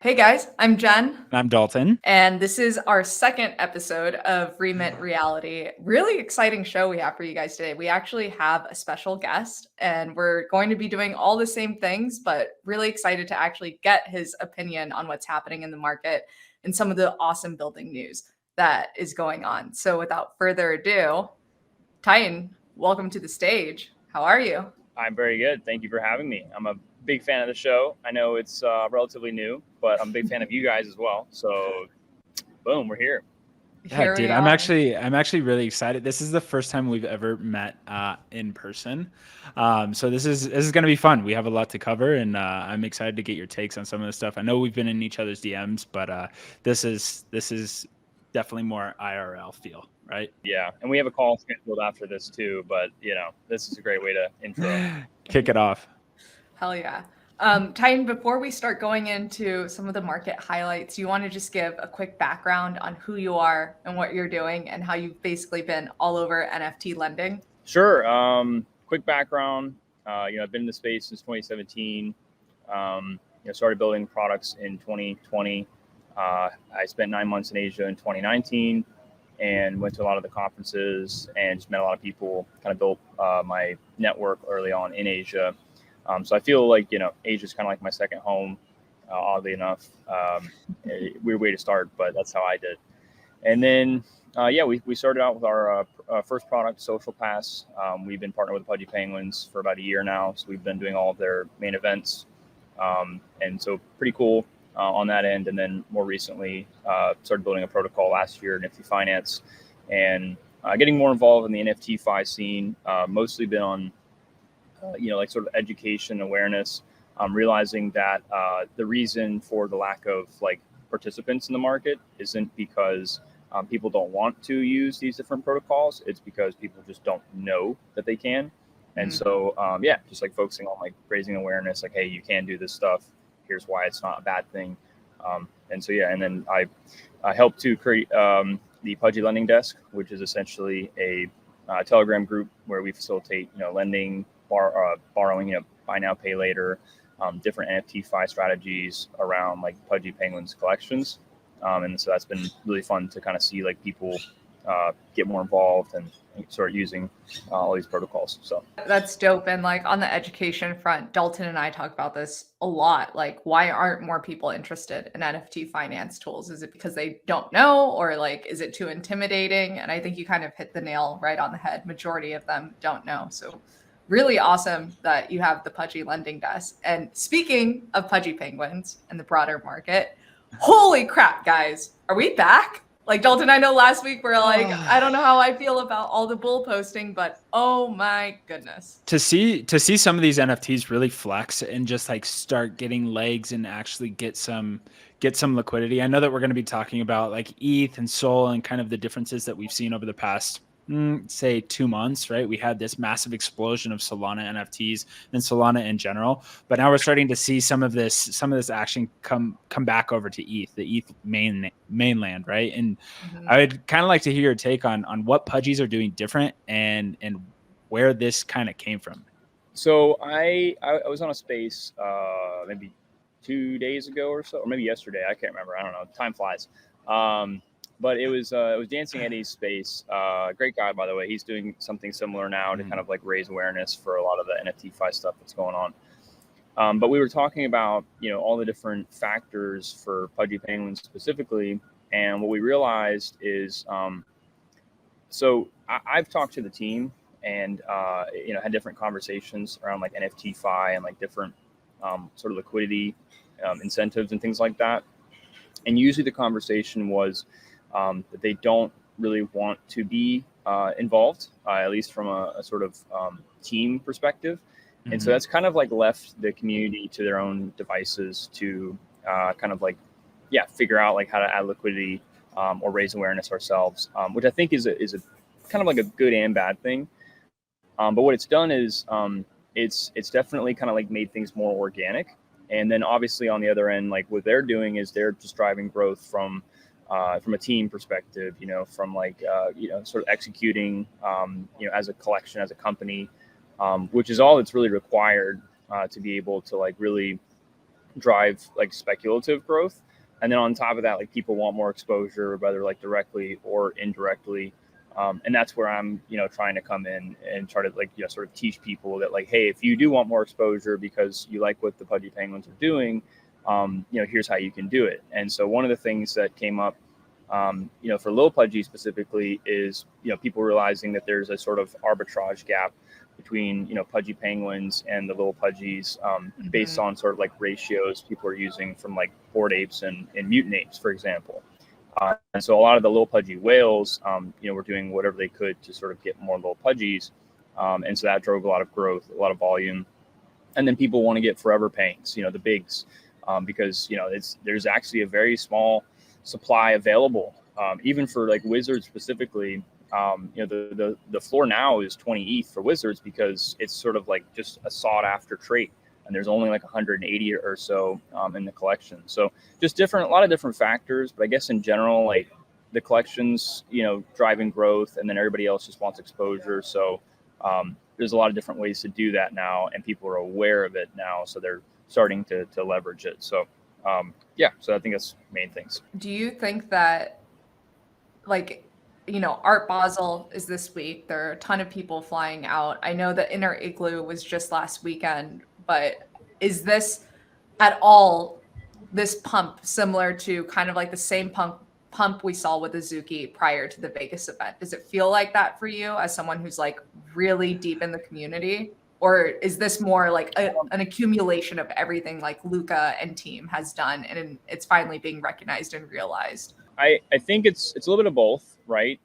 Hey guys, I'm Jen, I'm Dalton. and this is our second episode of Remit Reality. Really exciting show we have for you guys today. We actually have a special guest, and we're going to be doing all the same things, but really excited to actually get his opinion on what's happening in the market and some of the awesome building news that is going on. So without further ado, Tytan, welcome to the stage. How are you? I'm very good. Thank you for having me. I'm a big fan of the show. I know it's relatively new, but I'm a big fan of you guys as well. So, boom, we're here. Yeah, Here dude, we I'm are. actually I'm actually really excited. This is the first time we've ever met in person. So this is gonna be fun. We have a lot to cover, and I'm excited to get your takes on some of the stuff. I know we've been in each other's DMs, but this is definitely more IRL feel, right? Yeah, and we have a call scheduled after this too. But this is a great way to intro. Kick it off. Hell yeah. Titan, before we start going into some of the market highlights, you want to just give a quick background on who you are and what you're doing and how you've basically been all over NFT lending? Sure. Quick background. I've been in the space since 2017. Started building products in 2020. I spent 9 months in Asia in 2019 and went to a lot of the conferences and just met a lot of people. Kind of built my network early on in Asia. So I feel like, Asia is kind of like my second home, oddly enough. Weird way to start, but that's how I did. And then, we started out with our first product, Social Pass. We've been partnered with the Pudgy Penguins for about a year now. So we've been doing all of their main events. And so pretty cool on that end. And then more recently, started building a protocol last year, NFT Finance, and getting more involved in the NFT Fi scene, mostly been on sort of education awareness, realizing that the reason for the lack of participants in the market isn't because people don't want to use these different protocols. It's because people just don't know that they can. And so, just focusing on raising awareness, hey, you can do this stuff. Here's why it's not a bad thing. And then I helped to create the Pudgy Lending Desk, which is essentially a Telegram group where we facilitate, lending, borrowing, buy now, pay later, different NFT Fi strategies around Pudgy Penguins collections. And so that's been really fun to kind of see people get more involved and start using all these protocols. So that's dope. And on the education front, Dalton and I talk about this a lot. Why aren't more people interested in NFT finance tools? Is it because they don't know, or is it too intimidating? And I think you kind of hit the nail right on the head. Majority of them don't know. So really awesome that you have the Pudgy Lending Desk. And speaking of Pudgy Penguins and the broader market, holy crap, guys, are we back? Dalton, I know last week we're I don't know how I feel about all the bull posting, but oh my goodness. To see some of these NFTs really flex and just start getting legs and actually get some liquidity. I know that we're going to be talking about ETH and Sol and kind of the differences that we've seen over the past say 2 months, right? We had this massive explosion of Solana NFTs and Solana in general, but now we're starting to see some of this action come back over to ETH, the ETH mainland, right? And I would kind of like to hear your take on what Pudgies are doing different and where this kind of came from. So I was on a space maybe 2 days ago or so, or maybe yesterday. I can't remember. I don't know. Time flies. But it was Dancing Eddie's space. Great guy, by the way. He's doing something similar now to kind of raise awareness for a lot of the NFT Fi stuff that's going on. But we were talking about all the different factors for Pudgy Penguins specifically, and what we realized is, so I've talked to the team and had different conversations around NFT Fi and different sort of liquidity incentives and things like that. And usually the conversation was that they don't really want to be involved, at least from a sort of team perspective. Mm-hmm. And so that's kind of left the community to their own devices to kind of figure out how to add liquidity or raise awareness ourselves, which I think is a kind of a good and bad thing. But what it's done is it's definitely kind of like made things more organic. And then obviously on the other end, like what they're doing is they're just driving growth from a team perspective, from sort of executing, as a collection, as a company, which is all that's really required to be able to like really drive like speculative growth. And then on top of that, like people want more exposure, whether like directly or indirectly. And that's where I'm, trying to come in and try to like, sort of teach people that like, hey, if you do want more exposure because you like what the Pudgy Penguins are doing, here's how you can do it. And so one of the things that came up, for Lil Pudgy specifically is, people realizing that there's a sort of arbitrage gap between, Pudgy Penguins and the Lil Pudgies, based on sort of like ratios people are using from like Bored Apes and Mutant Apes, for example. And so a lot of the Lil Pudgy whales, were doing whatever they could to sort of get more Lil Pudgies. And so that drove a lot of growth, a lot of volume. And then people want to get forever pangs, the bigs, because, there's actually a very small supply available, even for like Wizards specifically. The floor now is 20 ETH for Wizards because it's sort of like just a sought after trait. And there's only like 180 or so in the collection. So just a lot of different factors. But I guess in general, like the collections, driving growth, and then everybody else just wants exposure. So there's a lot of different ways to do that now, and people are aware of it now. So they're starting to leverage it. So so I think that's main things. Do you think that, like, Art Basel is this week? There are a ton of people flying out. I know the Inner Igloo was just last weekend, but is this at all, this pump, similar to kind of like the same pump we saw with Azuki prior to the Vegas event? Does it feel like that for you as someone who's like really deep in the community? Or is this more like an accumulation of everything like Luca and team has done, and it's finally being recognized and realized? I think it's a little bit of both, right?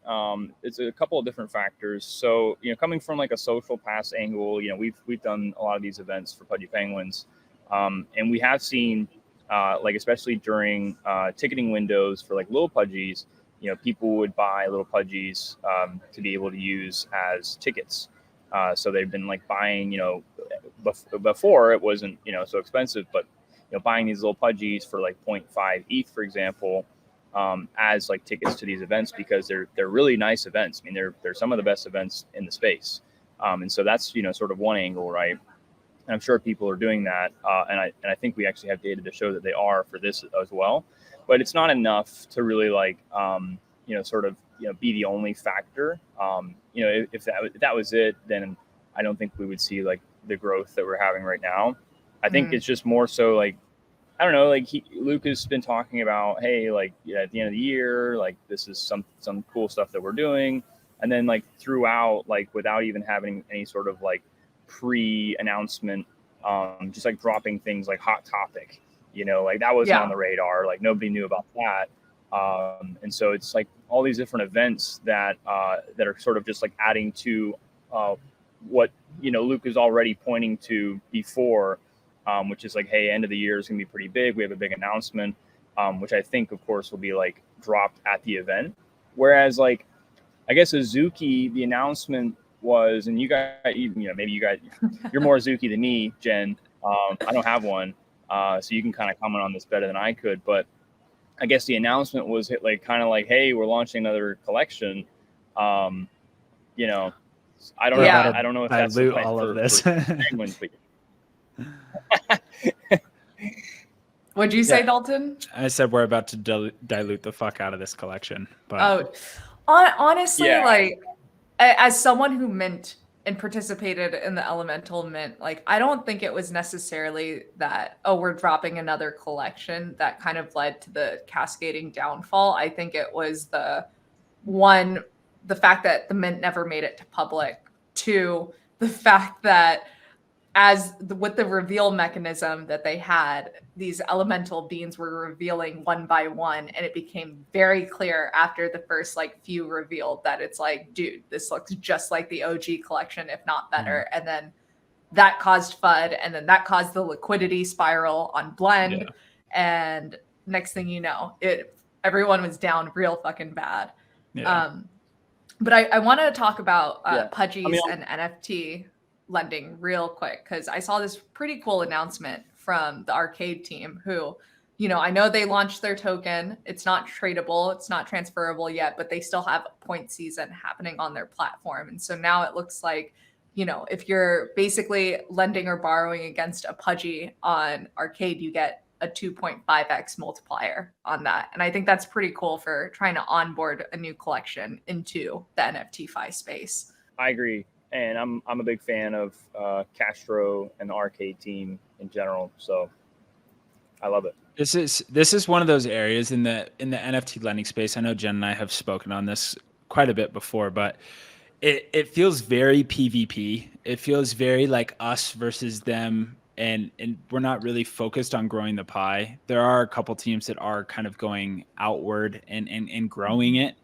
It's a couple of different factors. So, coming from like a social pass angle, we've done a lot of these events for Pudgy Penguins. And we have seen, like, especially during ticketing windows for like Lil Pudgies, people would buy Lil Pudgies to be able to use as tickets. So they've been like buying, before it wasn't, so expensive, but, buying these Lil Pudgies for like 0.5 ETH, for example, as like tickets to these events, because they're really nice events. I mean, they're some of the best events in the space. And so that's, sort of one angle, right? And I'm sure people are doing that. And I think we actually have data to show that they are for this as well, but it's not enough to really like, sort of, be the only factor. If that was it, then I don't think we would see like the growth that we're having right now. I think it's just more so like, I don't know, like Luke has been talking about, hey, like at the end of the year, like this is some cool stuff that we're doing. And then like throughout, like without even having any sort of like pre-announcement, just like dropping things like hot topic, like that wasn't on the radar. Like nobody knew about that. And so it's like all these different events that are sort of just like adding to what, Luke is already pointing to before, which is like, hey, end of the year is going to be pretty big. We have a big announcement, which I think, of course, will be like dropped at the event. Whereas like, I guess Azuki, the announcement was, and you guys, maybe you guys, you're more Azuki than me, Jen. I don't have one. So you can kind of comment on this better than I could. But I guess the announcement was like, kind of like, hey, we're launching another collection. I don't know. I don't know if that's dilute all of this. Penguins, but What'd you say, Dalton? I said we're about to dilute the fuck out of this collection. But honestly, like as someone who mint and participated in the Elemental mint, like I don't think it was necessarily that, oh, we're dropping another collection that kind of led to the cascading downfall. I think it was the fact that the mint never made it to public. Two, the fact that with the reveal mechanism that they had, these elemental beings were revealing one by one, and it became very clear after the first like few revealed that it's like, dude, this looks just like the OG collection, if not better. And then that caused FUD, and then that caused the liquidity spiral on Blend. And next thing you know, everyone was down real fucking bad. But I want to talk about Pudgies and NFT lending real quick, because I saw this pretty cool announcement from the Arcade team who, I know they launched their token. It's not tradable. It's not transferable yet, but they still have a point season happening on their platform. And so now it looks like if you're basically lending or borrowing against a Pudgy on Arcade, you get a 2.5x multiplier on that. And I think that's pretty cool for trying to onboard a new collection into the NFT Fi space. I agree. And I'm a big fan of Castro and the Arcade team in general. So I love it. This is one of those areas in the NFT lending space. I know Jen and I have spoken on this quite a bit before, but it feels very PvP. It feels very like us versus them, and we're not really focused on growing the pie. There are a couple teams that are kind of going outward and growing it,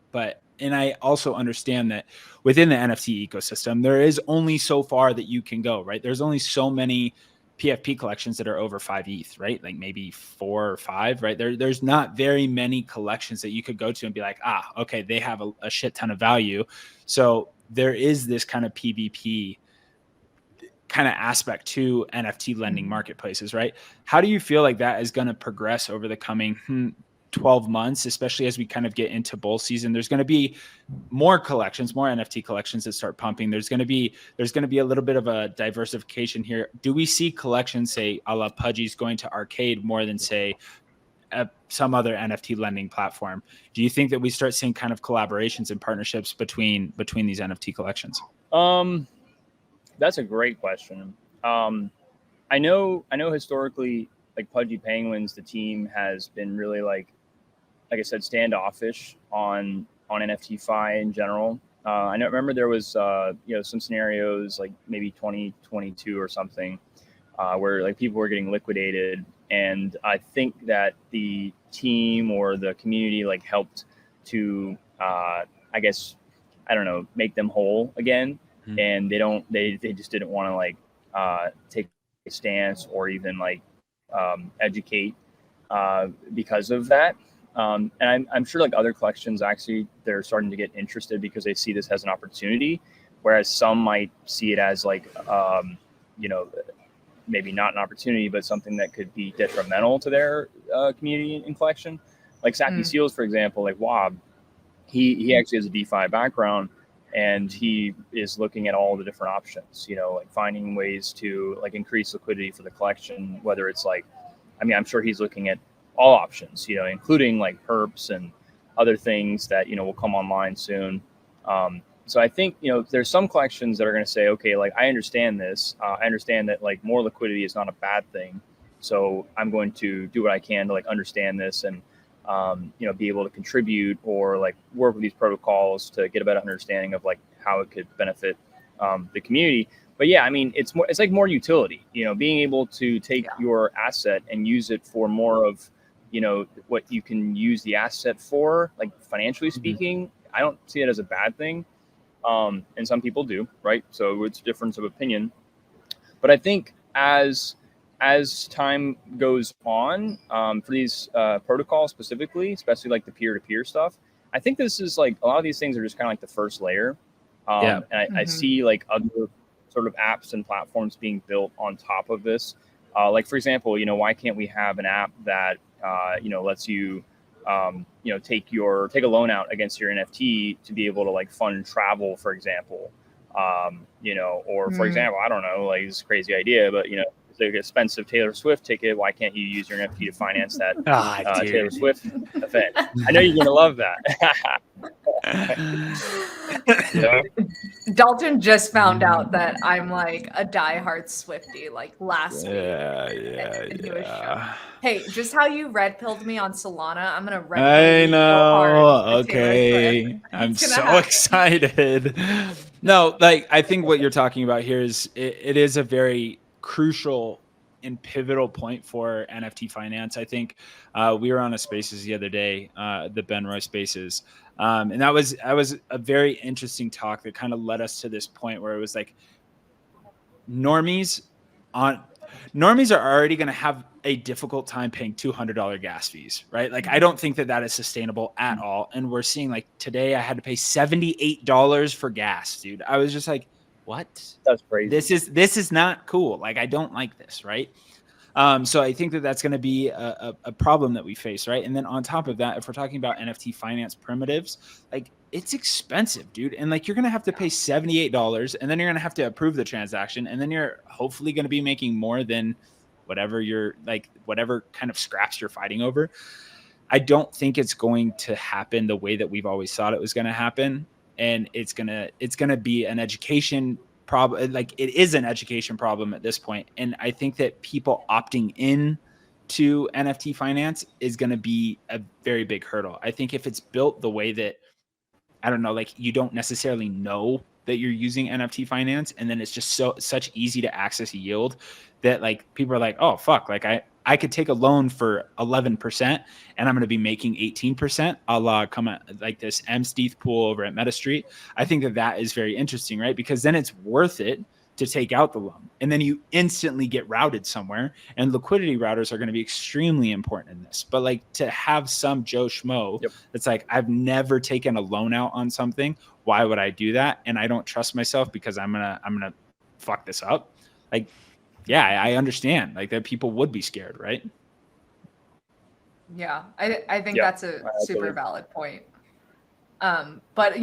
and I also understand that within the NFT ecosystem, there is only so far that you can go, right? There's only so many PFP collections that are over 5 ETH, right? Like maybe 4 or 5, right? There's not very many collections that you could go to and be like, okay, they have a shit ton of value. So there is this kind of PvP kind of aspect to NFT lending marketplaces, right? How do you feel like that is going to progress over the coming 12 months, especially as we kind of get into bull season? There's going to be more collections, more NFT collections that start pumping. There's going to be a little bit of a diversification here. Do we see collections, say, a la Pudgy's, going to Arcade more than, say, some other NFT lending platform? Do you think that we start seeing kind of collaborations and partnerships between these NFT collections? That's a great question. I know historically, like Pudgy Penguins, the team has been really like I said, standoffish on NFT Fi in general. I remember there was some scenarios like maybe 2022 or something where like people were getting liquidated, and I think that the team or the community like helped to make them whole again. Mm-hmm. And they just didn't want to like take a stance or even like educate because of that. And I'm sure like other collections, actually, they're starting to get interested because they see this as an opportunity, whereas some might see it as like, maybe not an opportunity, but something that could be detrimental to their community and collection. Like Sappy Seals, for example, like Wob, he actually has a DeFi background, and he is looking at all the different options, like finding ways to like increase liquidity for the collection, whether it's like, I'm sure he's looking at all options, including like Perps and other things that, will come online soon. So I think, there's some collections that are going to say, okay, like I understand this. I understand that like more liquidity is not a bad thing. So I'm going to do what I can to like understand this and, be able to contribute or like work with these protocols to get a better understanding of like how it could benefit the community. But yeah, it's like more utility, being able to take your asset and use it for more of, what you can use the asset for, like financially speaking. Mm-hmm. I don't see it as a bad thing. And some people do, right? So it's a difference of opinion. But I think as time goes on, for these protocols specifically, especially like the peer-to-peer stuff, I think this is like a lot of these things are just kind of like the first layer. And I see like other sort of apps and platforms being built on top of this. Like, for example, why can't we have an app that, lets you, take a loan out against your NFT to be able to like fund travel, for example, or for example, I don't know, like it's a crazy idea, but, it's like an expensive Taylor Swift ticket. Why can't you use your NFT to finance that Taylor Swift event? I know you're going to love that. Dalton just found out that I'm like a diehard Swiftie, like last week. Yeah. Hey, just how you red pilled me on Solana, I'm gonna red pill you so hard. Okay. I'm so excited. No, like I think what you're talking about here is it is a very crucial and pivotal point for NFT finance. I think we were on a Spaces the other day, the Ben Roy Spaces. And that was a very interesting talk that kind of led us to this point where it was like normies are already going to have a difficult time paying $200 gas fees, right? Like, I don't think that is sustainable at all. And we're seeing like today I had to pay $78 for gas, dude. I was just like, what? That's crazy. This is not cool. Like, I don't like this, right? So I think that that's going to be a problem that we face, right? And then on top of that, if we're talking about NFT finance primitives, like it's expensive, dude. And like you're going to have to pay $78 and then you're going to have to approve the transaction. And then you're hopefully going to be making more than whatever whatever kind of scraps you're fighting over. I don't think it's going to happen the way that we've always thought it was going to happen. And it's going to be an education problem. Like it is an education problem at this point. And I think that people opting in to NFT finance is going to be a very big hurdle. I think if it's built the way that, I don't know, like you don't necessarily know that you're using NFT finance, and then it's just such easy to access yield that like people are like, oh fuck, like I could take a loan for 11% and I'm going to be making 18%, a la come at like this MSTETH pool over at MetaStreet. I think that is very interesting, right? Because then it's worth it to take out the loan and then you instantly get routed somewhere, and liquidity routers are going to be extremely important in this. But like to have some Joe Schmo that's like, I've never taken a loan out on something. Why would I do that? And I don't trust myself because I'm going to fuck this up. Like, yeah, I understand like that people would be scared, right? Yeah, I think that's a super valid point. But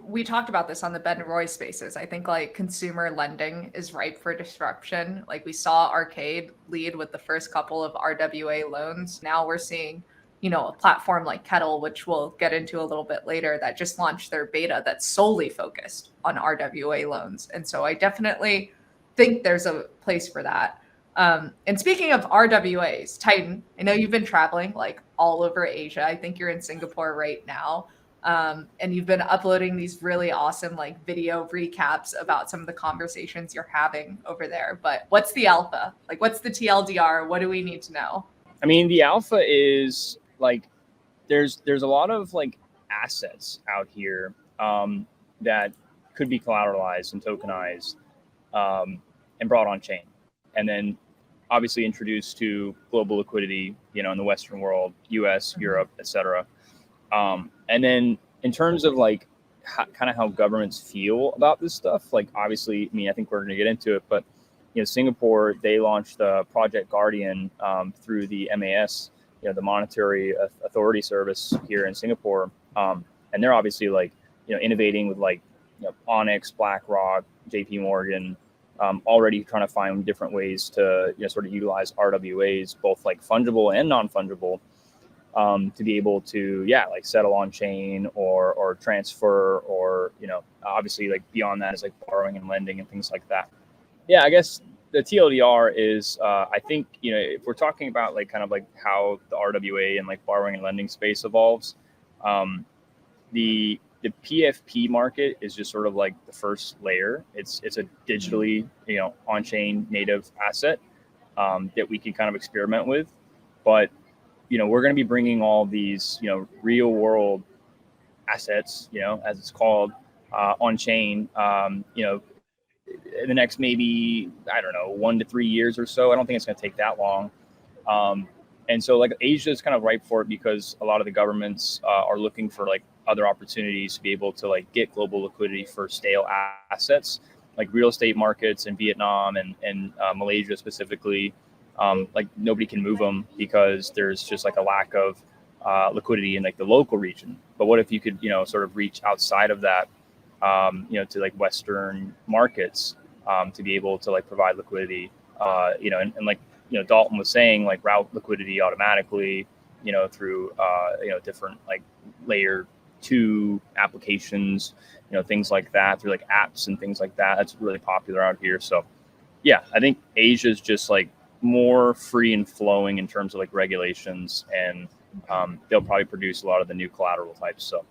we talked about this on the Ben Roy spaces. I think like consumer lending is ripe for disruption. Like we saw Arcade lead with the first couple of RWA loans. Now we're seeing, a platform like Kettle, which we'll get into a little bit later, that just launched their beta that's solely focused on RWA loans. And so I definitely think there's a place for that. And speaking of RWAs, Tytan, I know you've been traveling like all over Asia. I think you're in Singapore right now. And you've been uploading these really awesome like video recaps about some of the conversations you're having over there. But what's the alpha? Like what's the TLDR? What do we need to know? I mean, the alpha is like there's a lot of like assets out here that could be collateralized and tokenized and brought on chain, and then obviously introduced to global liquidity, in the Western world, US, Europe, etc. And then in terms of like kind of how governments feel about this stuff, like obviously, I mean, I think we're going to get into it, but Singapore, they launched Project Guardian through the MAS, the Monetary Authority Service here in Singapore, and they're obviously like innovating with like Onyx, BlackRock, JP Morgan, already trying to find different ways to sort of utilize RWAs, both like fungible and non-fungible, to be able to like settle on chain or transfer, or obviously like beyond that is like borrowing and lending and things like that. Yeah, I guess the TLDR is I think if we're talking about like kind of like how the RWA and like borrowing and lending space evolves, the PFP market is just sort of like the first layer. It's a digitally on-chain native asset that we can kind of experiment with, but we're going to be bringing all these real world assets, as it's called, on chain, in the next maybe 1 to 3 years or so. I don't think it's going to take that long. And so like Asia is kind of ripe for it because a lot of the governments are looking for like other opportunities to be able to like get global liquidity for stale assets, like real estate markets in Vietnam and Malaysia specifically. Like nobody can move them because there's just like a lack of liquidity in like the local region. But what if you could, sort of reach outside of that, to like Western markets to be able to like provide liquidity, and like, Dalton was saying, like route liquidity automatically, through, different like layer 2 applications, things like that, through like apps and things like that. That's really popular out here. So yeah, I think Asia is just like more free and flowing in terms of like regulations, and they'll probably produce a lot of the new collateral types. So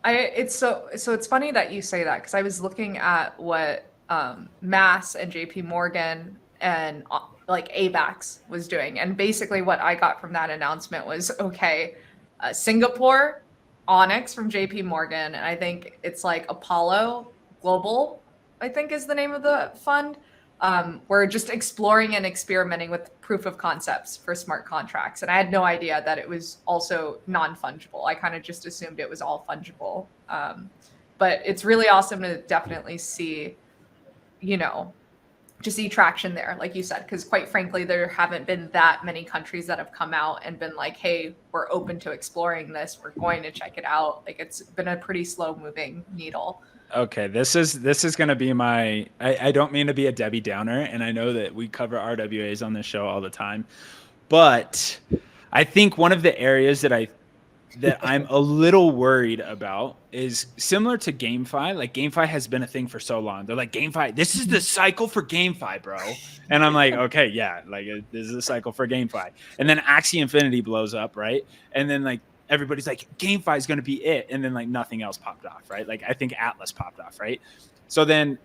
it's funny that you say that, because I was looking at what Mass and JP Morgan and like AVAX was doing, and basically what I got from that announcement was Singapore, Onyx from JP Morgan, and I think it's like Apollo Global, I think is the name of the fund. We're just exploring and experimenting with proof of concepts for smart contracts. And I had no idea that it was also non-fungible. I kind of just assumed it was all fungible. But it's really awesome to definitely see, to see traction there, like you said, because quite frankly, there haven't been that many countries that have come out and been like, hey, we're open to exploring this. We're going to check it out. Like, it's been a pretty slow moving needle. Okay, this is going to be my, I don't mean to be a Debbie Downer, and I know that we cover RWAs on this show all the time, but I think one of the areas that I'm a little worried about is similar to GameFi. Like, GameFi has been a thing for so long. They're like, GameFi, this is the cycle for GameFi, bro. And I'm like, okay, yeah, like this is a cycle for GameFi. And then Axie Infinity blows up, right? And then like everybody's like, GameFi is going to be it. And then like nothing else popped off, right? Like I think Atlas popped off, right? So then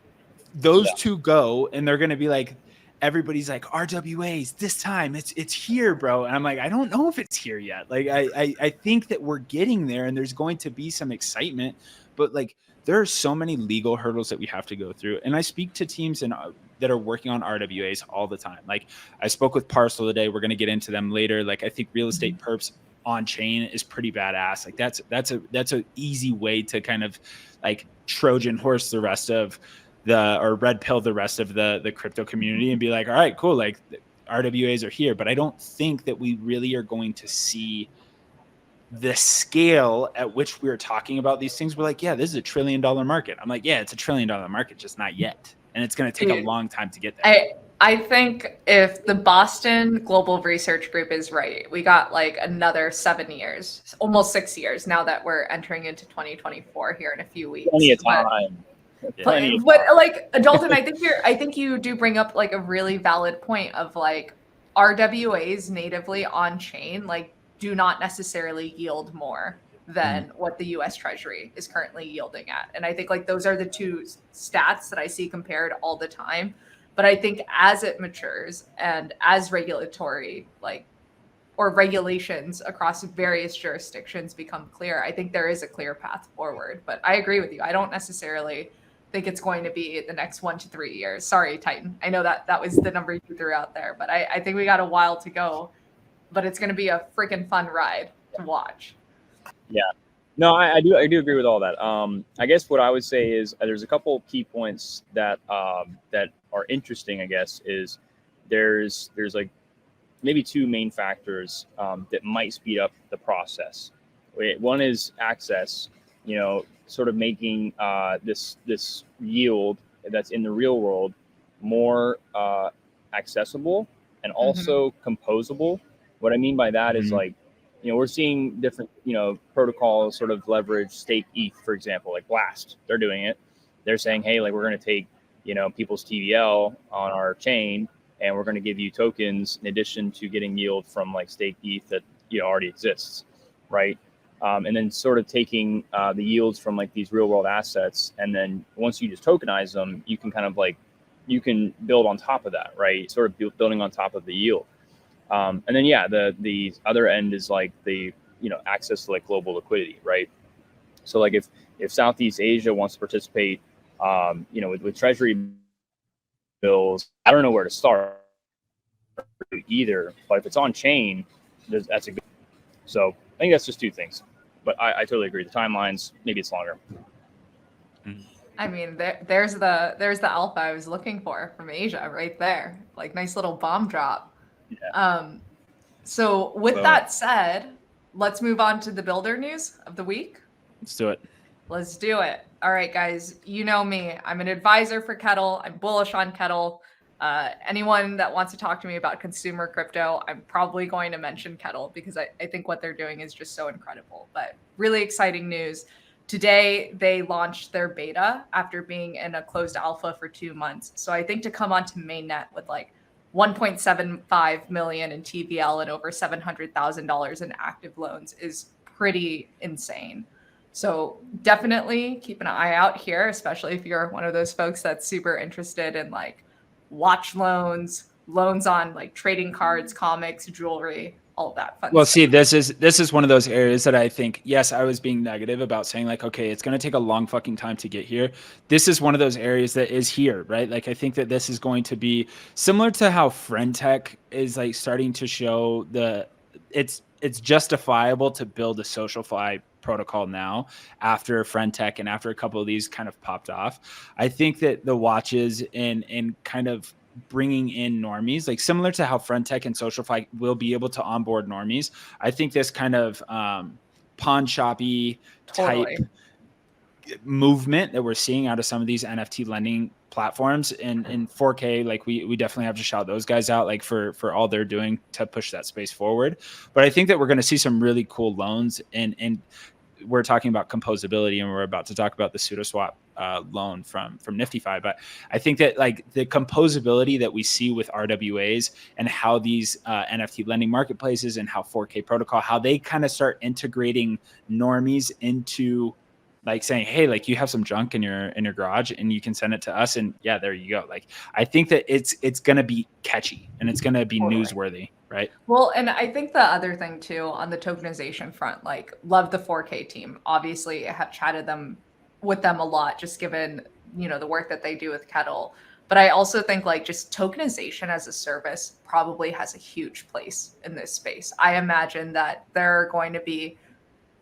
those two go, and they're going to be like, everybody's like, RWAs this time it's here, bro. And I'm like, I don't know if it's here yet. Like, I think that we're getting there and there's going to be some excitement, but like, there are so many legal hurdles that we have to go through. And I speak to teams that are working on RWAs all the time. Like I spoke with Parcel today. We're going to get into them later. Like I think real estate perps on chain is pretty badass. Like that's a easy way to kind of like Trojan horse the rest of or red pill the rest of the crypto community and be like, all right, cool. Like RWAs are here, but I don't think that we really are going to see the scale at which we're talking about these things. We're like, yeah, this is $1 trillion market. I'm like, yeah, it's $1 trillion market, just not yet. And it's going to take a long time to get there. I think if the Boston Global Research Group is right, we got like another 7 years, almost 6 years now that we're entering into 2024 here in a few weeks. Plenty of time. But like Dalton, I think you do bring up like a really valid point of like RWAs natively on chain like do not necessarily yield more than what the US Treasury is currently yielding at. And I think like those are the two stats that I see compared all the time. But I think as it matures and as regulatory like or regulations across various jurisdictions become clear, I think there is a clear path forward. But I agree with you. I don't necessarily think it's going to be the next 1 to 3 years. Sorry, Tytan. I know that was the number you threw out there, but I think we got a while to go. But it's going to be a freaking fun ride to watch. Yeah, no, I do agree with all that. I guess what I would say is there's a couple key points that that are interesting. I guess is there's like maybe two main factors that might speed up the process. One is access. You know, sort of making this yield that's in the real world more accessible and also composable. What I mean by that is like, you know, we're seeing different, you know, protocols sort of leverage stake ETH, for example, like Blast. They're doing it. They're saying, hey, like we're going to take, you know, people's TVL on our chain, and we're going to give you tokens in addition to getting yield from like stake ETH that, you know, already exists, right? And then sort of taking the yields from like these real world assets. And then once you just tokenize them, you can kind of like, you can build on top of that, right? Sort of building on top of the yield. And then, yeah, the other end is like the, you know, access to like global liquidity, right? So like if Southeast Asia wants to participate, you know, with treasury bills, I don't know where to start either, but if it's on chain, that's a good. So I think that's just two things, but I totally agree. The timelines, maybe it's longer. I mean, there's the alpha I was looking for from Asia right there. Like nice little bomb drop. Yeah. So with that said, let's move on to the builder news of the week. Let's do it. Let's do it. All right, guys, you know me. I'm an advisor for Kettle. I'm bullish on Kettle. Anyone that wants to talk to me about consumer crypto, I'm probably going to mention Kettle because I think what they're doing is just so incredible. But really exciting news. Today, they launched their beta after being in a closed alpha for 2 months. So I think to come onto mainnet with like 1.75 million in TVL and over $700,000 in active loans is pretty insane. So definitely keep an eye out here, especially if you're one of those folks that's super interested in like watch loans on like trading cards, comics, jewelry, all of that fun well stuff. See, this is one of those areas that I think, yes, I was being negative about saying like, okay, it's going to take a long fucking time to get here. This is one of those areas that is here, right? Like I think that this is going to be similar to how friend tech is like starting to show it's justifiable to build a social fi protocol now after friend tech and after a couple of these kind of popped off. I think that the watches and kind of bringing in normies, like similar to how Frontech and SocialFi will be able to onboard normies. I think this kind of pawn shoppy type movement that we're seeing out of some of these NFT lending platforms in 4K, like we definitely have to shout those guys out, like for all they're doing to push that space forward. But I think that we're going to see some really cool loans, and we're talking about composability, and we're about to talk about the SudoSwap loan from NFTY. But I think that like the composability that we see with RWAs and how these NFT lending marketplaces and how 4K protocol, how they kind of start integrating normies into like saying, hey, like you have some junk in your garage and you can send it to us. And yeah, there you go. Like, I think that it's going to be catchy and it's going to be newsworthy. Right. Well, and I think the other thing too, on the tokenization front, like love the 4K team, obviously I have chatted with them a lot, just given, you know, the work that they do with Kettle. But I also think like just tokenization as a service probably has a huge place in this space. I imagine that there are going to be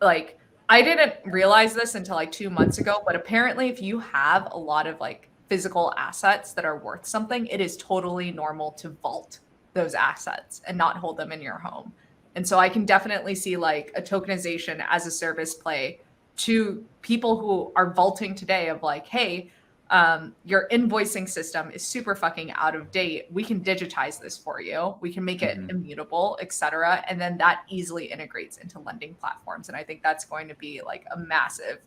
like, I didn't realize this until like 2 months ago, but apparently if you have a lot of like physical assets that are worth something, it is totally normal to vault those assets and not hold them in your home. And so I can definitely see like a tokenization as a service play to people who are vaulting today of like, hey, your invoicing system is super fucking out of date. We can digitize this for you. We can make it immutable, et cetera. And then that easily integrates into lending platforms. And I think that's going to be like a massive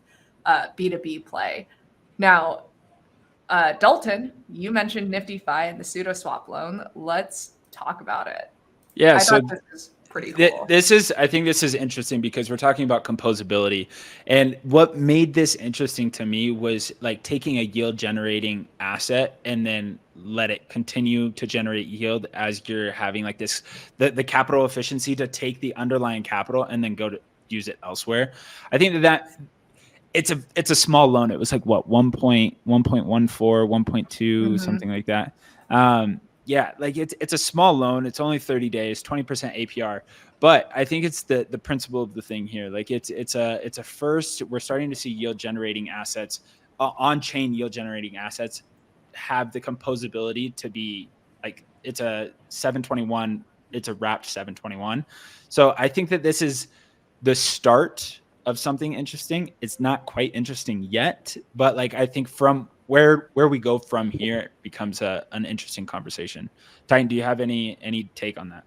B2B play. Now, Dalton, you mentioned NFTY and the SudoSwap loan. Let's talk about it. Yeah, so this is pretty cool. I think this is interesting because we're talking about composability. And what made this interesting to me was like taking a yield generating asset and then let it continue to generate yield as you're having like this, the capital efficiency to take the underlying capital and then go to use it elsewhere. I think that it's a small loan. It was like what, 1.14, 1.2, something like that. Yeah, like it's a small loan. It's only 30 days, 20% APR. But I think it's the principle of the thing here. Like it's a first. We're starting to see yield generating assets, on-chain yield generating assets, have the composability to be like it's a 721. It's a wrapped 721. So I think that this is the start of something interesting. It's not quite interesting yet, but like I think from where we go from here, it becomes an interesting conversation. Tytan, do you have any take on that?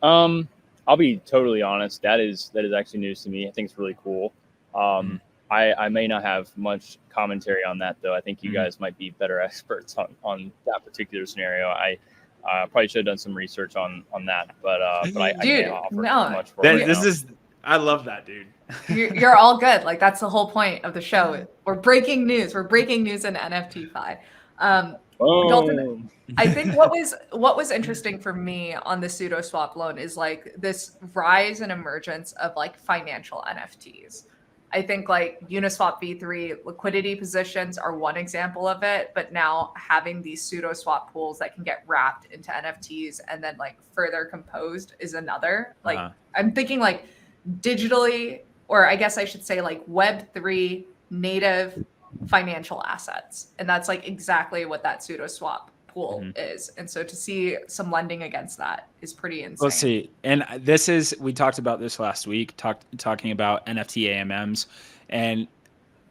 I'll be totally honest. That is actually news to me. I think it's really cool. I may not have much commentary on that though. I think you guys might be better experts on that particular scenario. I probably should have done some research on that, but I can't offer much for it. I love that, dude. You're all good. Like that's the whole point of the show. We're breaking news. We're breaking news in NFTY. Dalton, I think what was interesting for me on the SudoSwap loan is like this rise and emergence of like financial NFTs. I think like Uniswap v3 liquidity positions are one example of it, but now having these SudoSwap pools that can get wrapped into NFTs and then like further composed is another. Like I'm thinking like digitally, or I guess I should say like Web3 native financial assets. And that's like exactly what that SudoSwap pool is. And so to see some lending against that is pretty insane. We'll see. And we talked about this last week, talking about NFT AMMs, and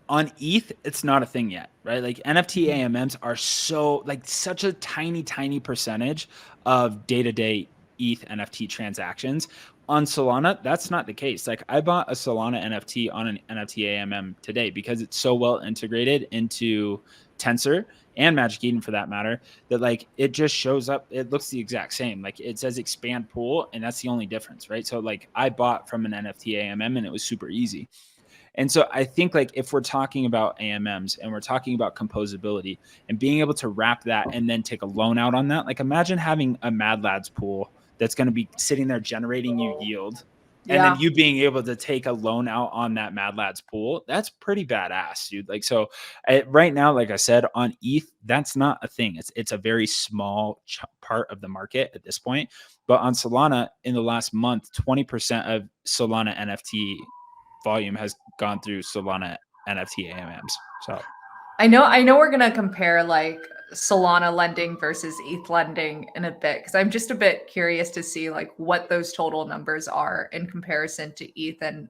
on ETH, it's not a thing yet, right? Like NFT AMMs are such a tiny percentage of day-to-day ETH NFT transactions. On Solana, that's not the case. Like I bought a Solana NFT on an NFT AMM today because it's so well integrated into Tensor and Magic Eden for that matter, that like it just shows up. It looks the exact same. Like it says expand pool, and that's the only difference, right? So like I bought from an NFT AMM and it was super easy. And so I think like if we're talking about AMMs and we're talking about composability and being able to wrap that and then take a loan out on that, like imagine having a Mad Lads pool that's going to be sitting there generating you yield, and then you being able to take a loan out on that Mad Lads pool. That's pretty badass, dude. Like, so right now, like I said, on ETH, that's not a thing. It's a very small part of the market at this point. But on Solana, in the last month, 20% of Solana NFT volume has gone through Solana NFT AMMs. So I know we're going to compare like Solana lending versus ETH lending in a bit, because I'm just a bit curious to see like what those total numbers are in comparison to ETH, and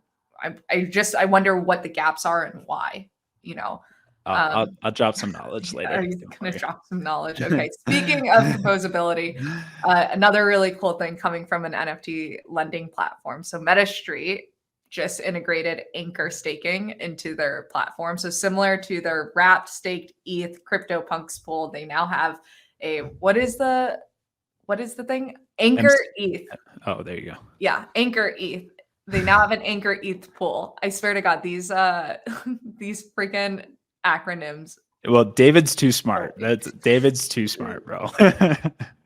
I wonder what the gaps are and why. You know, I'll drop some knowledge later. I'm going to drop some knowledge. Okay. Speaking of composability, another really cool thing coming from an NFT lending platform. So MetaStreet just integrated Anchor staking into their platform. So similar to their wrapped staked ETH CryptoPunks pool, they now have a what is the thing? Anchor ETH. Oh, there you go. Yeah, Anchor ETH. They now have an Anchor ETH pool. I swear to God, these these freaking acronyms. Well, David's too smart. David's too smart, bro.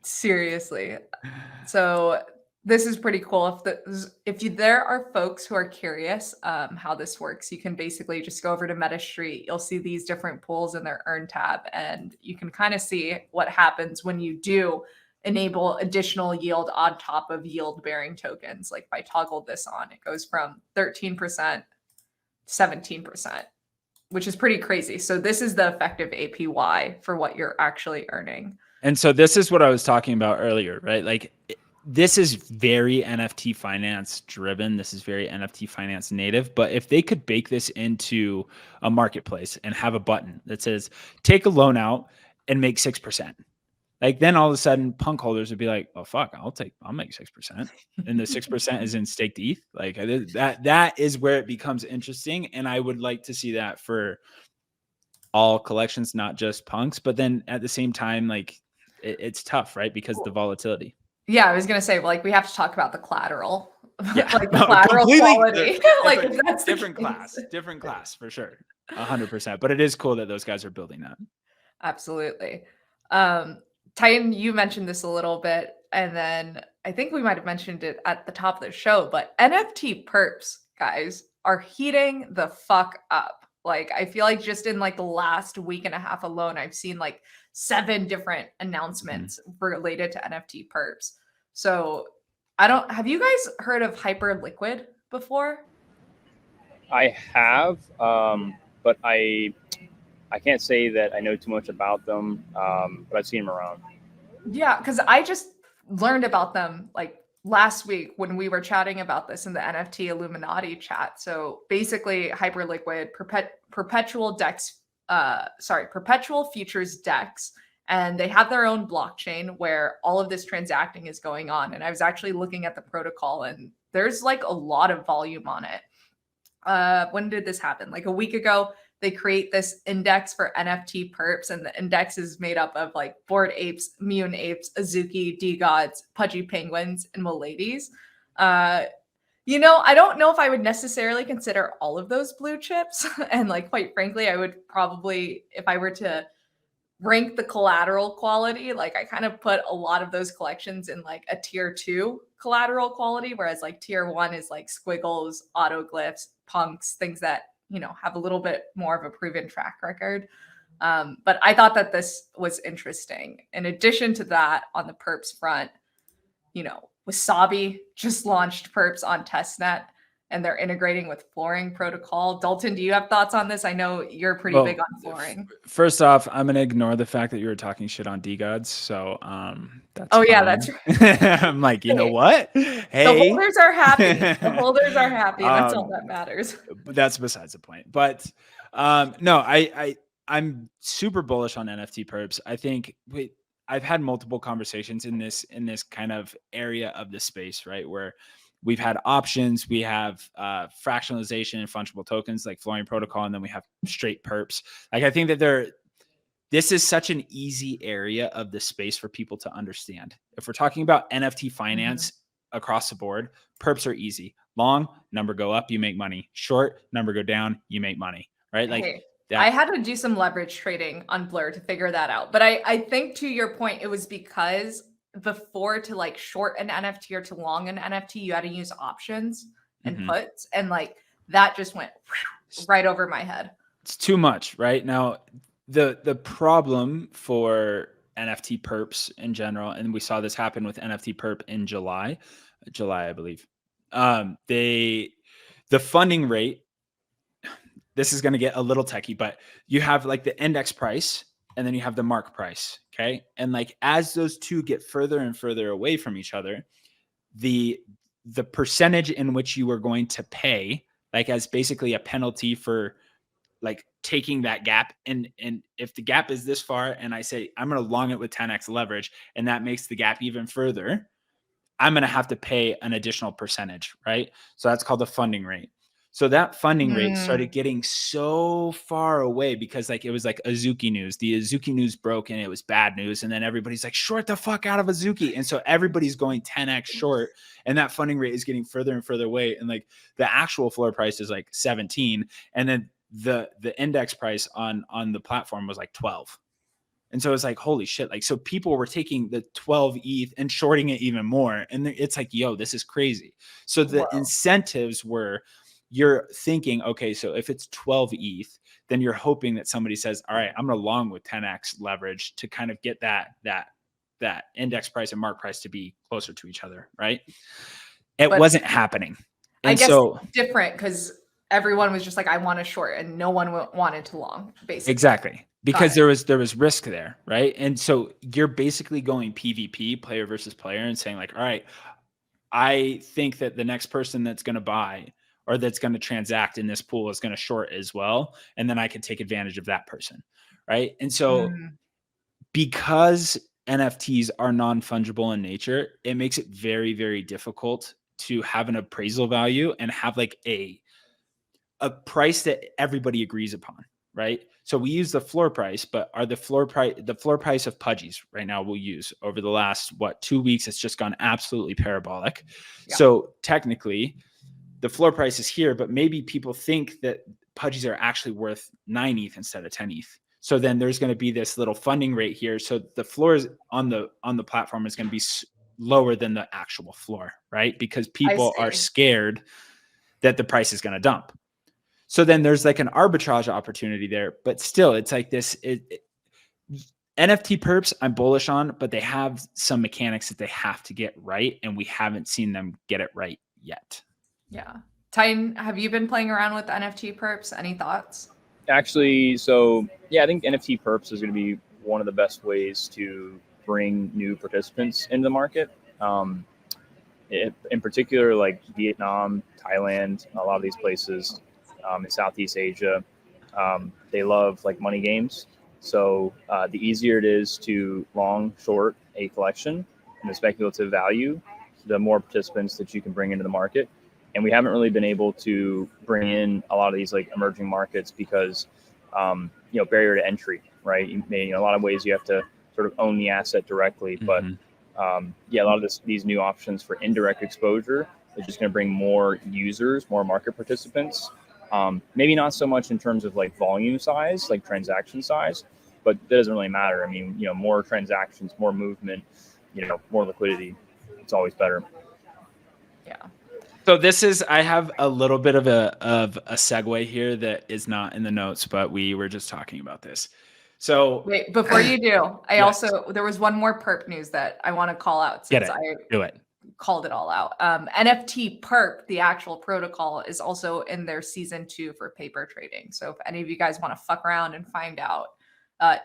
Seriously. So this is pretty cool. There are folks who are curious how this works, you can basically just go over to MetaStreet. You'll see these different pools in their Earn tab, and you can kind of see what happens when you do enable additional yield on top of yield-bearing tokens. Like if I toggle this on, it goes from 13% to 17%, which is pretty crazy. So this is the effective APY for what you're actually earning. And so this is what I was talking about earlier, right? Like this is very NFT finance driven. This is very NFT finance native. But if they could bake this into a marketplace and have a button that says, take a loan out and make 6%. Like then all of a sudden punk holders would be like, oh fuck, I'll make 6%. And the 6% is in staked ETH. Like that is where it becomes interesting. And I would like to see that for all collections, not just punks. But then at the same time, like it's tough, right? Because of the volatility. Yeah, I was gonna say, like, we have to talk about the collateral. Yeah, like the collateral quality. Like if that's different class for sure. 100%. But it is cool that those guys are building that. Absolutely. Tytan, you mentioned this a little bit, and then I think we might have mentioned it at the top of the show, but NFT perps, guys, are heating the fuck up. Like, I feel like just in like the last week and a half alone, I've seen like 7 different announcements related to NFT perps. So have you guys heard of Hyperliquid before? I have, but I can't say that I know too much about them, but I've seen them around. Yeah, because I just learned about them like last week when we were chatting about this in the NFT Illuminati chat. So basically, Hyperliquid perpetual futures DEX, and they have their own blockchain where all of this transacting is going on. And I was actually looking at the protocol, and there's like a lot of volume on it. When did this happen? Like a week ago, they create this index for NFT perps, and the index is made up of like Bored Apes, Mune Apes, Azuki, D-Gods, Pudgy Penguins, and Miladies. You know, I don't know if I would necessarily consider all of those blue chips. And like, quite frankly, I would probably, if I were to rank the collateral quality, like I kind of put a lot of those collections in like a tier 2 collateral quality, whereas like tier 1 is like squiggles, autoglyphs, punks, things that, you know, have a little bit more of a proven track record. But I thought that this was interesting. In addition to that, on the perps front, you know, Wasabi just launched perps on testnet, and they're integrating with flooring protocol. Dalton, do you have thoughts on this? I know you're pretty big on flooring. First off, I'm going to ignore the fact that you were talking shit on D-Gods. So that's fine. Yeah, that's right. I'm like, you know what? Hey. The holders are happy. The holders are happy. That's all that matters. That's besides the point. But no, I'm super bullish on NFT perps. I think I've had multiple conversations in this kind of area of the space, right? Where we've had options, we have fractionalization and fungible tokens like flooring protocol, and then we have straight perps. Like I think that this is such an easy area of the space for people to understand. If we're talking about NFT finance across the board, perps are easy. Long, number go up, you make money. Short, number go down, you make money, right? Like I had to do some leverage trading on Blur to figure that out. But I think to your point, it was because before, to like short an NFT or to long an NFT, you had to use options and puts, and like that just went right over my head. It's too much, right? Now, the problem for NFT perps in general, and we saw this happen with NFT perp in July, I believe. The funding rate, this is going to get a little techie, but you have like the index price and then you have the mark price. Okay. And like, as those two get further and further away from each other, the percentage in which you are going to pay, like as basically a penalty for like taking that gap. And if the gap is this far and I say, I'm going to long it with 10x leverage, and that makes the gap even further, I'm going to have to pay an additional percentage, right? So that's called the funding rate. So that funding rate started getting so far away because like it was like Azuki news. The Azuki news broke and it was bad news. And then everybody's like, short the fuck out of Azuki. And so everybody's going 10x short, and that funding rate is getting further and further away. And like the actual floor price is like 17. And then the index price on the platform was like 12. And so it's like, holy shit. Like, so people were taking the 12 ETH and shorting it even more. And it's like, yo, this is crazy. So the incentives were, you're thinking, okay, so if it's 12 ETH, then you're hoping that somebody says, all right, I'm going to long with 10x leverage to kind of get that index price and mark price to be closer to each other. Right. It wasn't happening. And I guess so different because everyone was just like, I want to short, and no one wanted to long, basically. Exactly. Because there was risk there, right? And so you're basically going PvP, player versus player, and saying like, all right, I think that the next person that's going to buy or that's going to transact in this pool is going to short as well, and then I can take advantage of that person, right? And so because NFTs are non-fungible in nature, it makes it very, very difficult to have an appraisal value and have like a price that everybody agrees upon, right? So we use the floor price, but the floor price of Pudgy's right now we'll use over the last 2 weeks, it's just gone absolutely parabolic. Yeah. So technically the floor price is here, but maybe people think that Pudgy's are actually worth 9 ETH instead of 10 ETH. So then there's going to be this little funding rate here. So the floor is on the platform is going to be lower than the actual floor, right? Because people are scared that the price is going to dump. So then there's like an arbitrage opportunity there, but still it's like this, NFT perps I'm bullish on, but they have some mechanics that they have to get right. And we haven't seen them get it right yet. Yeah. Tytan, have you been playing around with NFT perps? Any thoughts? Actually, so yeah, I think NFT perps is going to be one of the best ways to bring new participants into the market. In particular, like Vietnam, Thailand, a lot of these places, in Southeast Asia, they love like money games. So the easier it is to long, short a collection and the speculative value, the more participants that you can bring into the market. And we haven't really been able to bring in a lot of these like emerging markets because, barrier to entry, right? A lot of ways you have to sort of own the asset directly, but a lot of these new options for indirect exposure is just going to bring more users, more market participants. Maybe not so much in terms of like volume size, like transaction size, but that doesn't really matter. I mean, more transactions, more movement, more liquidity. It's always better. Yeah. So I have a little bit of a segue here that is not in the notes, but we were just talking about this. So wait, before you do, there was one more perp news that I want to call out since Do it. Called it all out. NFT Perp, the actual protocol, is also in their season 2 for paper trading. So if any of you guys want to fuck around and find out,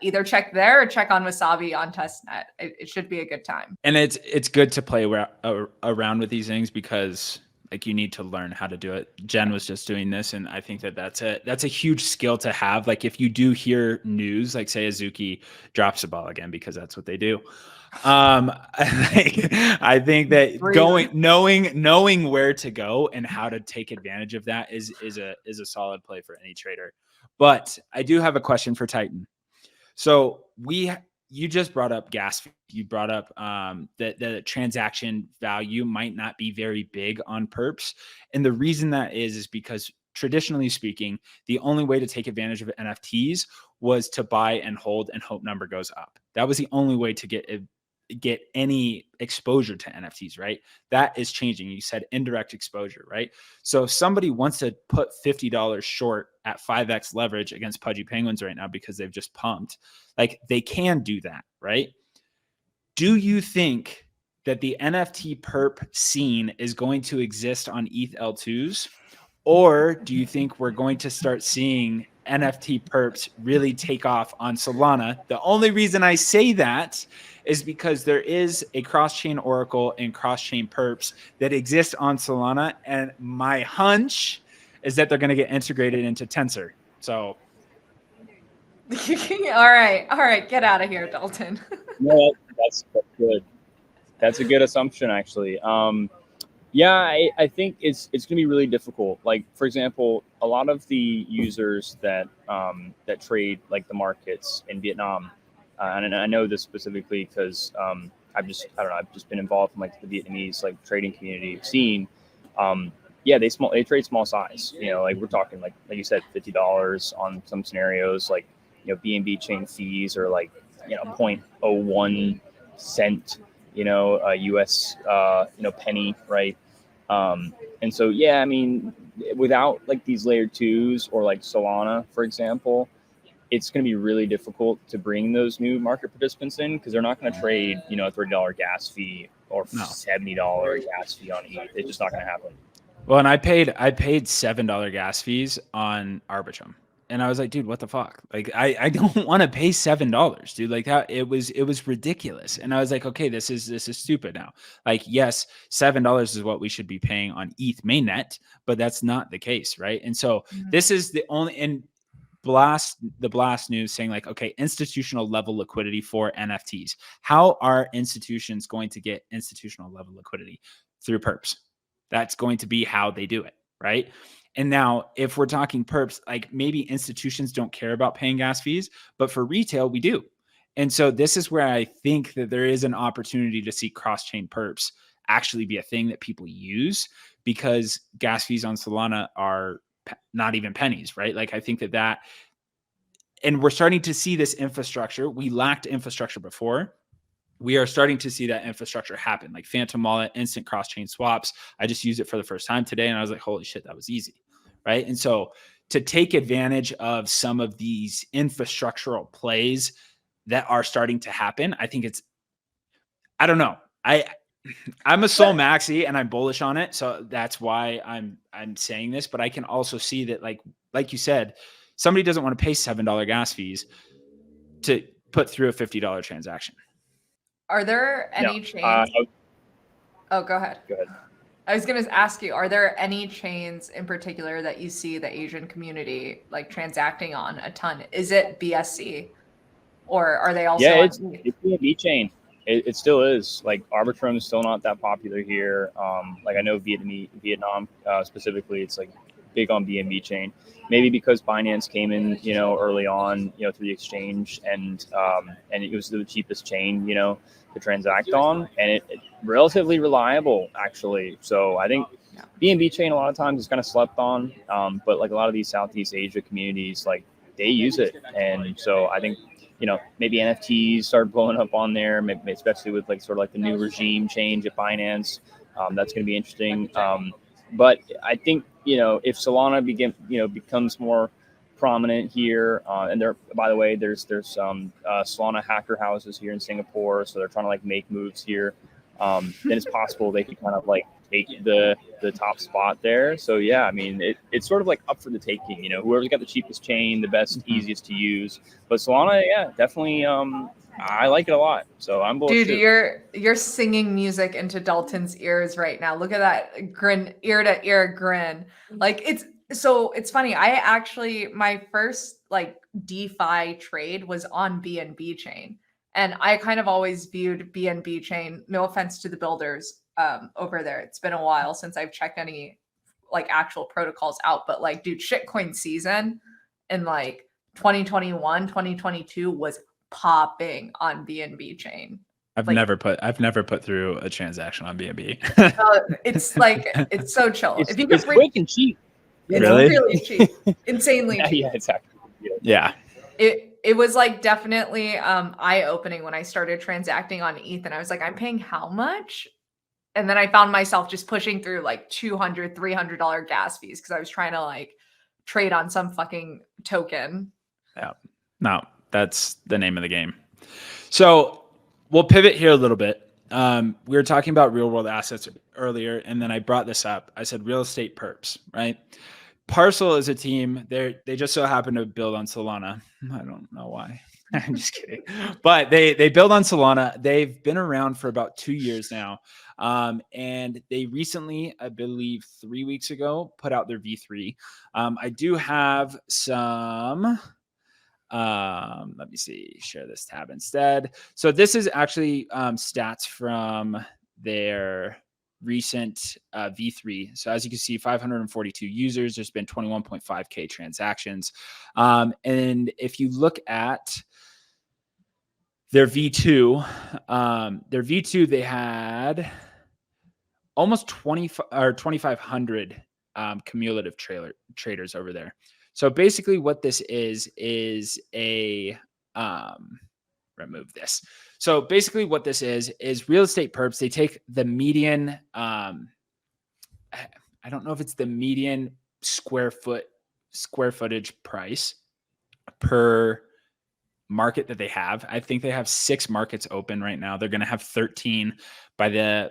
either check there or check on Wasabi on testnet. It should be a good time. And it's good to play around with these things because like you need to learn how to do it. Jenn was just doing this, and I think that's a huge skill to have. Like if you do hear news, like say Azuki drops the ball again because that's what they do. I think that knowing where to go and how to take advantage of that is a solid play for any trader. But I do have a question for Tytan. So you just brought up gas fee. You brought up that the transaction value might not be very big on perps. And the reason that is because traditionally speaking, the only way to take advantage of NFTs was to buy and hold and hope number goes up. That was the only way to get any exposure to NFTs, right? That is changing. You said indirect exposure, right? So if somebody wants to put $50 short at 5x leverage against Pudgy Penguins right now because they've just pumped, like they can do that, right? Do you think that the NFT perp scene is going to exist on ETH L2s? Or do you think we're going to start seeing NFT perps really take off on Solana. The only reason I say that is because there is a cross-chain oracle and cross-chain perps that exist on Solana, and my hunch is that they're going to get integrated into Tensor. So all right, get out of here, Dalton. No, that's good. That's a good assumption, actually. Yeah, I think it's going to be really difficult. Like, for example, a lot of the users that that trade like the markets in Vietnam, and I know this specifically because I've just been involved in like the Vietnamese like trading community scene. Yeah, they trade small size. You know, like we're talking like you said, $50 on some scenarios. Like, you know, BNB chain fees are like, you know, 0.01 cent. You know, US, you know, penny, right? And so, yeah, I mean, without like these layer twos or like Solana, for example, it's going to be really difficult to bring those new market participants in because they're not going to trade, you know, a $30 gas fee or $70 gas fee on ETH. It's just not going to happen. Well, and I paid $7 gas fees on Arbitrum. And I was like, dude, what the fuck? Like, I don't want to pay $7, dude. Like, that it was ridiculous. And I was like, okay, this is stupid now. Like, yes, $7 is what we should be paying on ETH mainnet, but that's not the case, right? And so this is the only the blast news saying like, okay, institutional level liquidity for NFTs. How are institutions going to get institutional level liquidity? Through perps. That's going to be how they do it, right? And now if we're talking perps, like maybe institutions don't care about paying gas fees, but for retail, we do. And so this is where I think that there is an opportunity to see cross-chain perps actually be a thing that people use, because gas fees on Solana are not even pennies, right? Like I think that and we're starting to see this infrastructure. We lacked infrastructure before. We are starting to see that infrastructure happen, like Phantom Wallet, instant cross-chain swaps. I just used it for the first time today, and I was like, holy shit, that was easy, right? And so to take advantage of some of these infrastructural plays that are starting to happen, I think I don't know. I'm a Sol Maxi and I'm bullish on it, so that's why I'm saying this. But I can also see that, like you said, somebody doesn't want to pay $7 gas fees to put through a $50 transaction. Are there any chains? Oh, go ahead. Go ahead. I was going to ask you, are there any chains in particular that you see the Asian community like transacting on a ton? Is it BSC, or are they also? Yeah, it's BNB chain. It still is. Like Arbitrum is still not that popular here. Like I know Vietnam specifically, it's like big on BNB chain. Maybe because Binance came in, you know, early on, you know, through the exchange, and it was the cheapest chain, you know, to transact on, and it relatively reliable actually. So I think BNB chain a lot of times is kind of slept on, but like a lot of these Southeast Asia communities, like they use it, and so I think, you know, maybe NFTs start blowing up on there, maybe, especially with like sort of like the new regime change at Binance. That's going to be interesting. But I think, you know, if Solana becomes more prominent here, and there, by the way, there's some Solana hacker houses here in Singapore, so they're trying to like make moves here. Then it's possible they could kind of like take the top spot there. So yeah, I mean, it's sort of like up for the taking. You know, whoever's got the cheapest chain, the best, easiest to use. But Solana, yeah, definitely. I like it a lot, so I'm bullish. Dude, you're singing music into Dalton's ears right now. Look at that grin, ear to ear grin. Like it's funny. I actually, my first like DeFi trade was on BNB chain, and I kind of always viewed BNB chain. No offense to the builders over there. It's been a while since I've checked any like actual protocols out, but like, dude, shitcoin season in like 2021, 2022 was popping on BNB chain. I've never put through a transaction on BNB. It's like, it's so chill. If you it's quick and cheap. It's really cheap, insanely cheap. Yeah, exactly. Yeah. It was like definitely eye-opening when I started transacting on ETH, and I was like, I'm paying how much? And then I found myself just pushing through like $200, $300 gas fees because I was trying to like trade on some fucking token. Yeah. No, that's the name of the game. So we'll pivot here a little bit. We were talking about real world assets earlier, and then I brought this up. I said real estate perps, right? Parcel is a team. They just so happen to build on Solana. I don't know why. I'm just kidding. But they build on Solana. They've been around for about 2 years now. And they recently, I believe 3 weeks ago, put out their V3. I do have some, let me see, share this tab instead. So this is actually stats from their recent V3. So as you can see, 542 users, there's been 21.5K transactions. And if you look at their V2, they had almost 2,500 cumulative traders over there. So basically what this is a, remove this. So basically what this is real estate perps. They take the median, I don't know if it's the median square footage price per market that they have. I think they have 6 markets open right now. They're going to have 13 by by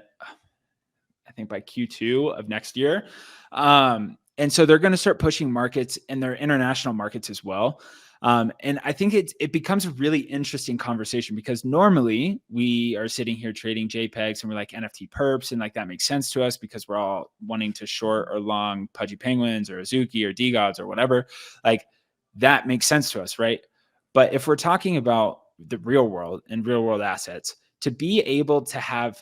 Q2 of next year. And so they're going to start pushing markets in their international markets as well. And I think it becomes a really interesting conversation because normally we are sitting here trading JPEGs and we're like NFT perps, and like that makes sense to us because we're all wanting to short or long Pudgy Penguins or Azuki or DGods or whatever. Like that makes sense to us, right? But if we're talking about the real world and real world assets, to be able to have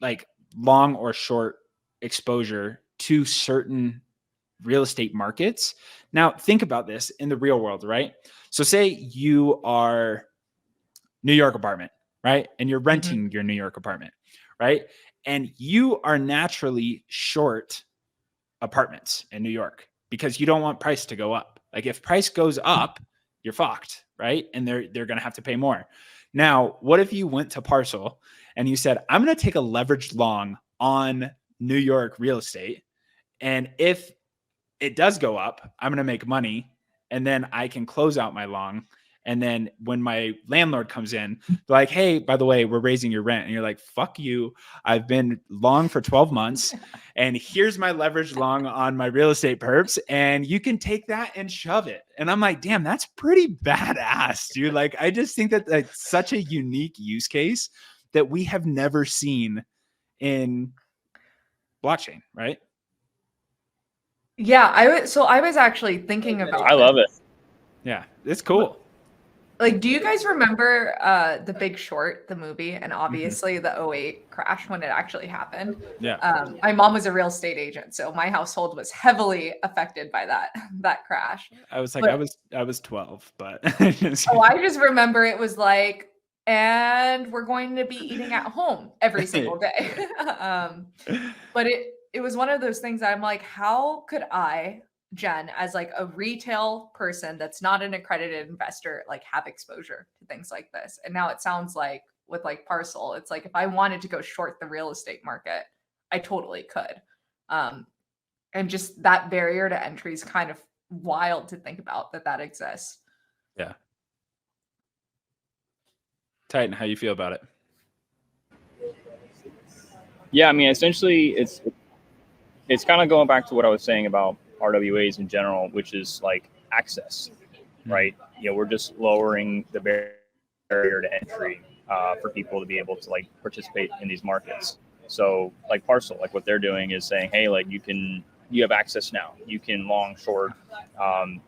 like long or short exposure to certain real estate markets. Now, think about this in the real world, right? So say you are New York apartment, right? And you're renting your New York apartment, right? And you are naturally short apartments in New York because you don't want price to go up. Like if price goes up, you're fucked, right? And they're going to have to pay more. Now, what if you went to Parcel and you said, I'm going to take a leveraged long on New York real estate. And if it does go up, I'm going to make money. And then I can close out my long. And then when my landlord comes in, like, hey, by the way, we're raising your rent. And you're like, fuck you. I've been long for 12 months. And here's my leverage long on my real estate perps. And you can take that and shove it. And I'm like, damn, that's pretty badass, dude. Like, I just think that that's such a unique use case that we have never seen in blockchain, right? Yeah, I was actually thinking about I love it. Yeah, it's cool. Like, do you guys remember The Big Short, the movie, and obviously the 2008 crash when it actually happened? Yeah. My mom was a real estate agent, so my household was heavily affected by that crash. I was like, I was 12, but I just remember it was like, and we're going to be eating at home every single day. But it was one of those things that I'm like, how could I, Jenn, as like a retail person that's not an accredited investor, like have exposure to things like this? And now it sounds like with like Parcel, it's like if I wanted to go short the real estate market, I totally could. And just that barrier to entry is kind of wild to think about that exists. Yeah. Titan, how you feel about it? Yeah, I mean, essentially, it's kind of going back to what I was saying about RWAs in general, which is like access, right? You know, we're just lowering the barrier to entry for people to be able to like participate in these markets. So like Parcel, like what they're doing is saying, hey, like you have access now. You can long, short,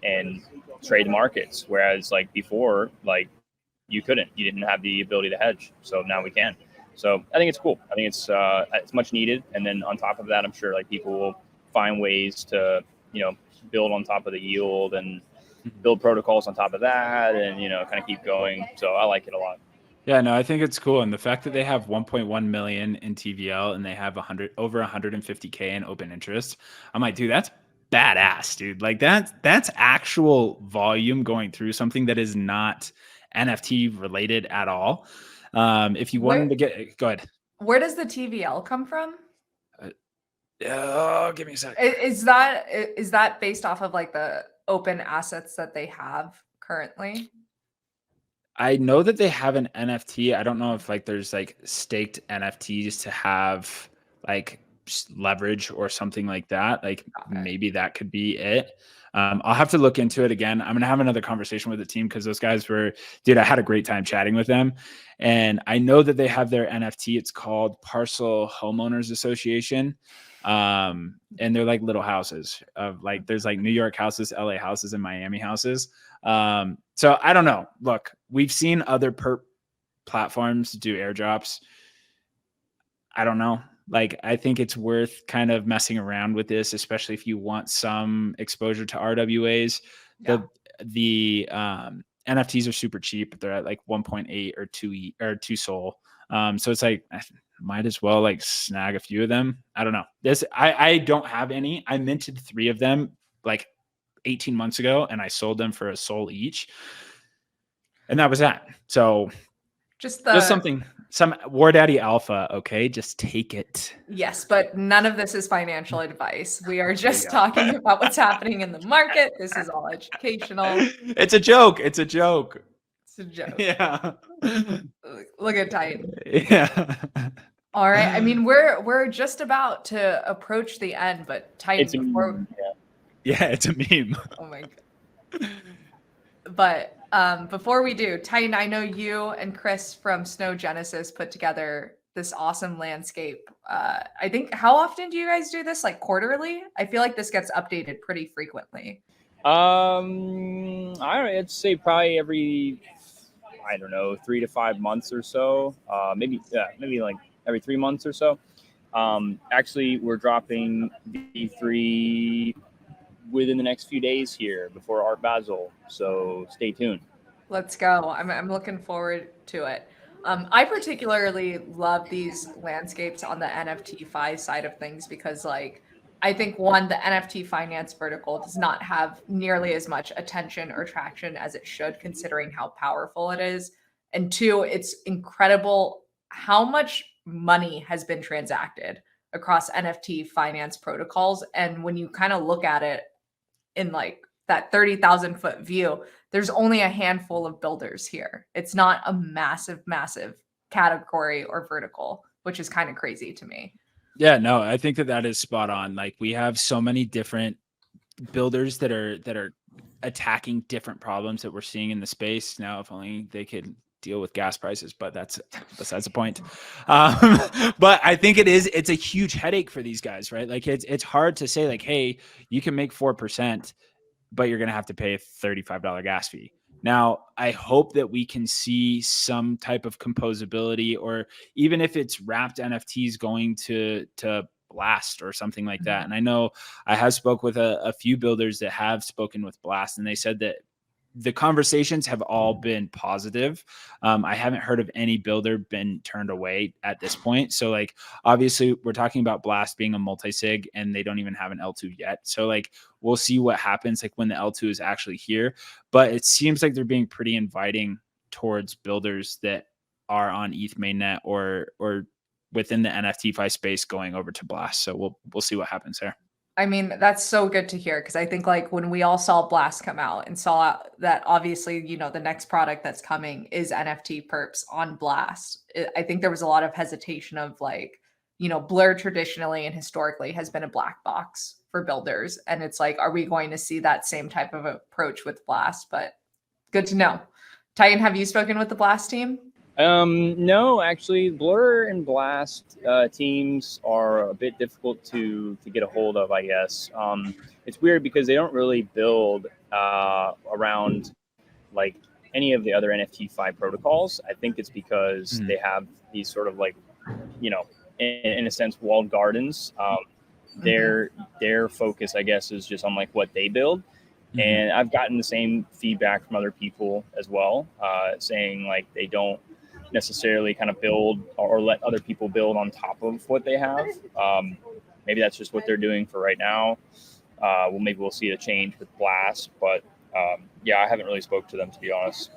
and trade markets. Whereas like before, like you couldn't. You didn't have the ability to hedge. So now we can. So I think it's cool. I think it's much needed. And then on top of that, I'm sure like people will find ways to, you know, build on top of the yield and build protocols on top of that and, you know, kind of keep going. So I like it a lot. Yeah, no, I think it's cool. And the fact that they have 1.1 million in TVL and they have over 150K in open interest, I'm like, dude, that's badass, dude. Like that's actual volume going through something that is not NFT related at all. If you wanted to get, go ahead. Where does the TVL come from? Oh, give me a sec. Is that based off of like the open assets that they have currently? I know that they have an NFT. I don't know if like there's like staked NFTs to have like leverage or something like that, like maybe that could be it. I'll have to look into it again. I'm going to have another conversation with the team because those guys dude, I had a great time chatting with them. And I know that they have their NFT. It's called Parcel Homeowners Association. And they're like little houses of like, there's like New York houses, LA houses, and Miami houses. So I don't know. Look, we've seen other perp platforms do airdrops. I don't know. Like, I think it's worth kind of messing around with this, especially if you want some exposure to RWAs. Yeah. The NFTs are super cheap. They're at like 1.8 or 2 Sol. So it's like, I might as well like snag a few of them. I don't know. I don't have any. I minted 3 of them like 18 months ago, and I sold them for a Sol each. And that was that. So just something. Some War Daddy Alpha, okay? Just take it. Yes, but none of this is financial advice. We are just talking about what's happening in the market. This is all educational. It's a joke. It's a joke. It's a joke. Yeah. Look at Tytan. Yeah. All right. I mean, we're just about to approach the end, but Tytan, it's a meme. Oh my God. But before we do, Tytan, I know you and Chris from Snow Genesis put together this awesome landscape. I think, how often do you guys do this? Like quarterly? I feel like this gets updated pretty frequently. I'd say probably every, 3 to 5 months or so. Maybe like every 3 months or so. Actually, we're dropping V3 within the next few days here before Art Basel, so stay tuned. Let's go. I'm looking forward to it. I particularly love these landscapes on the NFT Fi side of things because, like, I think one, the NFT finance vertical does not have nearly as much attention or traction as it should, considering how powerful it is. And 2, it's incredible how much money has been transacted across NFT finance protocols. And when you kind of look at it in like that 30,000 foot view, there's only a handful of builders here. It's not a massive category or vertical, which is kind of crazy to me. Yeah, no, I think that is spot on. Like, we have so many different builders that are attacking different problems that we're seeing in the space. Now, if only they could deal with gas prices, but that's besides the point. But I think it's a huge headache for these guys, right? Like, it's hard to say like, hey, you can make 4%, but you're going to have to pay a $35 gas fee. Now, I hope that we can see some type of composability, or even if it's wrapped NFTs going to Blast or something like that. And I know I have spoke with a few builders that have spoken with Blast, and they said that the conversations have all been positive. I haven't heard of any builder been turned away at this point. So like, obviously we're talking about Blast being a multi-sig and they don't even have an L2 yet. So like, we'll see what happens like when the L2 is actually here, but it seems like they're being pretty inviting towards builders that are on ETH mainnet or within the NFTFi space going over to Blast. So we'll see what happens there. I mean, that's so good to hear, because I think like when we all saw Blast come out and saw that obviously, you know, the next product that's coming is NFT Perps on Blast, I think there was a lot of hesitation of like, you know, Blur traditionally and historically has been a black box for builders. And it's like, are we going to see that same type of approach with Blast? But good to know. Tytan, have you spoken with the Blast team? No, actually, Blur and Blast teams are a bit difficult to get a hold of, I guess. It's weird because they don't really build around like any of the other NFT5 protocols. I think it's because they have these sort of like, you know, in a sense, walled gardens. Their focus, I guess, is just on like what they build. And I've gotten the same feedback from other people as well, saying like they don't necessarily kind of build or let other people build on top of what they have. Maybe that's just what they're doing for right now. Maybe we'll see a change with Blast, but yeah, I haven't really spoke to them, to be honest.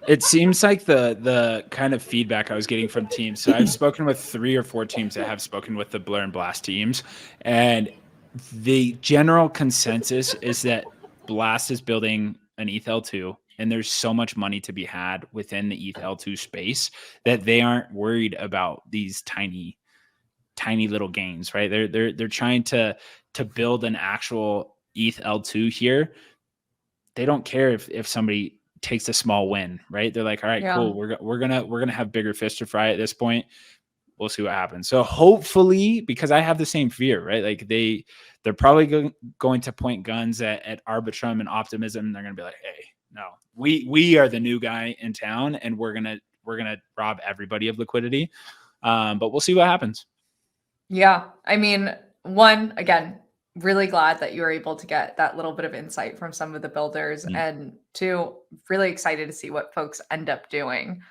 It seems like the kind of feedback I was getting from teams. So I've spoken with 3 or 4 teams that have spoken with the Blur and Blast teams, and the general consensus is that Blast is building an ETH L2, and there's so much money to be had within the ETH L2 space that they aren't worried about these tiny tiny little gains, right? They're trying to build an actual ETH L2 here. They don't care if somebody takes a small win, right? They're like, all right, Yeah. cool. We're gonna have bigger fish to fry at this point. We'll see what happens. So hopefully, because I have the same fear, right? Like they're probably going to point guns at Arbitrum and Optimism. And they're going to be like, hey, no, we are the new guy in town, and we're gonna rob everybody of liquidity. But we'll see what happens. Yeah. I mean, one, again, really glad that you were able to get that little bit of insight from some of the builders. And two, really excited to see what folks end up doing.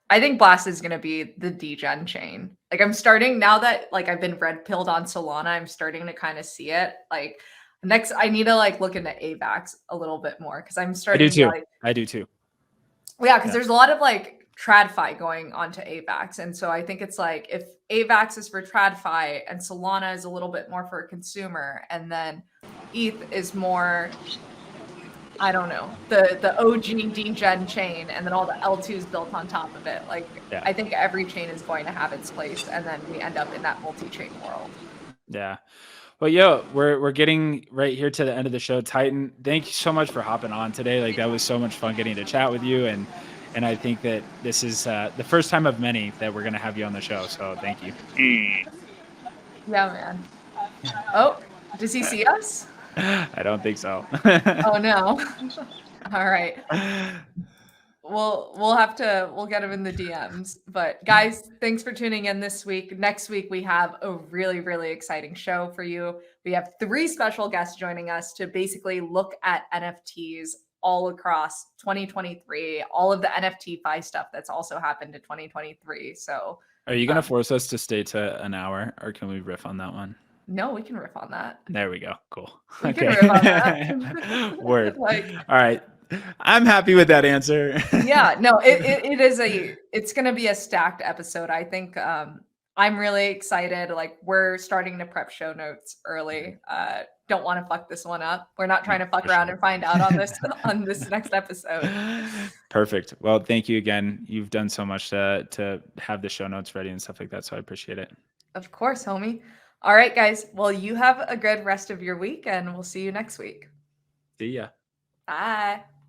I think Blast is going to be the degen chain. Like I'm starting now that like I've been red pilled on Solana, I'm starting to kind of see it. Like next, I need to like look into AVAX a little bit more because I'm starting to like. I do too. Yeah, because there's a lot of like TradFi going onto AVAX. And so I think it's like if AVAX is for TradFi and Solana is a little bit more for a consumer, and then ETH is more, I don't know, the OG degen chain, and then all the L2s built on top of it. Like I think every chain is going to have its place, and then we end up in that multi-chain world. Yeah. Well, yo, we're getting right here to the end of the show. Tytan, thank you so much for hopping on today. Like that was so much fun getting to chat with you, and I think that this is the first time of many that we're gonna have you on the show. So thank you. Yeah, man. Oh, does he see us? I don't think so. Oh no. All right. We'll get him in the DMs. But guys, thanks for tuning in this week. Next week, we have a really, really exciting show for you. We have 3 special guests joining us to basically look at NFTs all across 2023, all of the NFT stuff that's also happened in 2023. So are you going to force us to stay to an hour, or can we riff on that one? No, we can riff on that. There we go. Cool. We can riff on that. Word. Like, all right. I'm happy with that answer. Yeah, no, it's going to be a stacked episode. I think I'm really excited. Like we're starting to prep show notes early. Don't want to fuck this one up. We're not trying to fuck around and find out on this next episode. Perfect. Well, thank you again. You've done so much to have the show notes ready and stuff like that. So I appreciate it. Of course, homie. All right, guys. Well, you have a good rest of your week, and we'll see you next week. See ya. Bye.